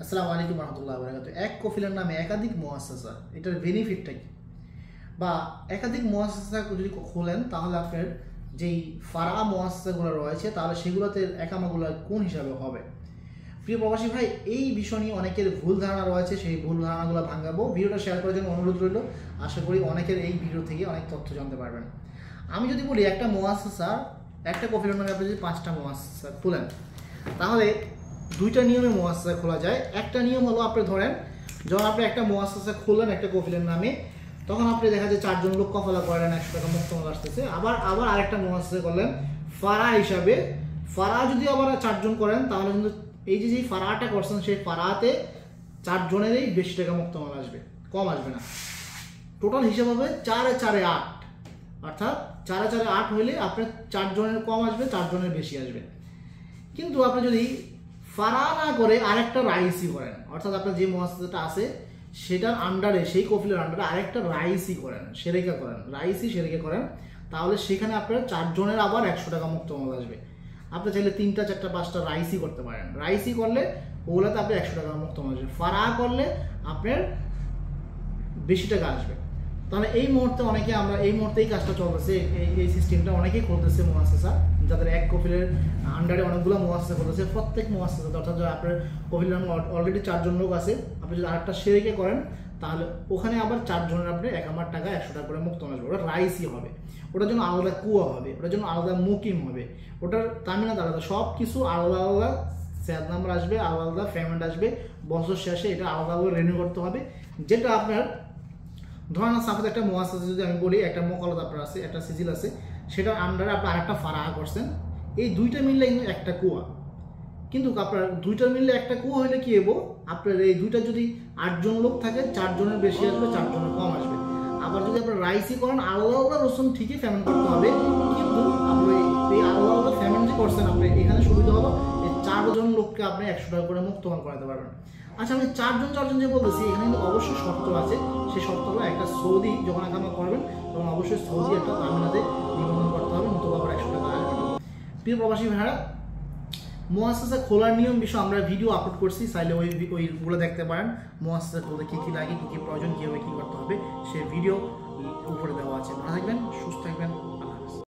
আসসালামু আলাইকুম রহমতুল্লাহ বারাকাতুহু। এক কফিলের নামে একাধিক মুআসসাসা, এটার বেনিফিটটা কি? বা একাধিক মুআসসাসা যদি খোলেন তাহলে আপনার যেই ফারা মুআসসাসাগুলো রয়েছে তাহলে সেগুলোতে একামাগুলো কোন হিসাবে হবে? প্রিয় প্রবাসী ভাই, এই বিষয় নিয়ে অনেকের ভুল ধারণা রয়েছে, সেই ভুল ধারণাগুলো ভাঙাবো। ভিডিওটা শেয়ার করার জন্য অনুরোধ রইল। আশা করি অনেকের এই ভিডিও থেকে অনেক তথ্য জানতে পারবেন। আমি যদি বলি একটা মুআসসাসা, একটা কফিলের নামে আপনি যদি 5টা মুআসসাসা খোলেন তাহলে দুইটা নিয়মে মুআসসাসা খোলা যায়। একটা নিয়ম হলো, আপনি ধরেন যখন আপনি একটা মুআসসাসা খুললেন একটা কফিলের নামে, তখন আপনি দেখা যায় 4 জন লোক কফলা করেন, 100 টাকা মুক্ত মাল আসতেছে। আবার আরেকটা মুআসসাসা করলেন ফারা হিসাবে। ফারা যদি আবার 4 জন করেন তাহলে কিন্তু এই যে ফারাটা করছেন সেই ফারাতে 4 জনেরই বেশি টাকা মুক্ত মাল আসবে, কম আসবে না। টোটাল হিসাব হবে 4 4 8, অর্থাৎ 4 4 8 হইলে আপনার 4 জনের কম আসবে, 4 জনের বেশি আসবে। কিন্তু আপনি যদি ফারা না করে আরেকটা রাইসি করেন, অর্থাৎ আপনার যে মুআসসাসাটা আছে সেটার আন্ডারে, সেই কফিলের আন্ডারে আরেকটা রাইসি করেন, সেরেকা করেন, রাইসি সেরেকা করেন, তাহলে সেখানে আপনার 4 জনের আবার 100 টাকা মুক্ত মাল আসবে। আপনি চাইলে 3টা 4টা 5টা রাইসি করতে পারেন। রাইসি করলে ওগুলোতে আপনি 100 টাকা মুক্ত মাল আসবে। ফারা করলে আপনার বেশি টাকা আসবে। তাহলে এই মুহূর্তে অনেকে, আমরা এই মুহূর্তে এই কাজটা চলতেছে, এই সিস্টেমটা অনেকেই করতেছে মুআসসাসা, যাদের এক কফিলের আন্ডারে অনেকগুলো মুআসসাসা করতেছে। প্রত্যেক মুআসসাসা অর্থাৎ আপনার কফিলের অলরেডি 4 জন লোক আছে, আপনি যদি আরেকটা সেরেকে করেন তাহলে ওখানে আবার 4 জনের আপনি 1000 টাকা 100 টাকা করে মুক্ত আসবে। ওটা রাইসই হবে, ওটার জন্য আলাদা কুয়া হবে, ওটার জন্য আলাদা মুকিম হবে, ওটার তামিনাত আলাদা, সব কিছু আলাদা আলাদা স্যাদ নাম্বার আসবে, আলাদা আলাদা পেমেন্ট আসবে। বছর শেষে এটা আলাদাভাবে রিনিউ করতে হবে। যেটা আপনার ধরেন সাপোজ একটা মুআসসাসা যদি আমি বলি, একটা মোকালত আপনার আছে, একটা সিজিল আছে, সেটার আন্ডারে আপনি আরেকটা ফারাহ করছেন, এই দুইটা মিললে কিন্তু একটা কুয়া। কিন্তু আপনার দুইটা মিললে একটা কুয়া হইলে কি হবো, আপনার এই দুইটা যদি 8 জন লোক থাকে, 4 জনের বেশি আসবে, 4 জনের কম আসবে। আবার যদি আপনার রাইসি করেন, আলাদা আলাদা রসুন ঠিকই পেমেন্ট করতে হবে, কিন্তু আপনি এই আলাদা আলাদা পেমেন্ট যে করছেন, আপনি এখানে সুবিধা হলো এই 4 জন লোককে আপনি 100 টাকা করে মুক্তমান করাতে পারবেন। আচ্ছা, আমি 4 জন যে বলতেছি, এখানে কিন্তু অবশ্যই শর্ত আছে। সেই শর্তগুলো একটা সৌদি যখন আকামা করবেন তখন অবশ্যই সৌদি একটা তামিনাতে নিবন্ধন করতে হবে, নতুবা আবার 100 টাকা আসবে। প্রিয় প্রবাসী ভাইরা, মুআসসাসা খোলার নিয়ম বিষয়ে আমরা ভিডিও আপলোড করছি, চাইলে ওইগুলো দেখতে পারেন। মুআসসাসা খুলতে কী কী লাগে, কী কী প্রয়োজন, কীভাবে কী করতে হবে, সেই ভিডিও উপরে দেওয়া আছে। ভালো থাকবেন, সুস্থ থাকবেন।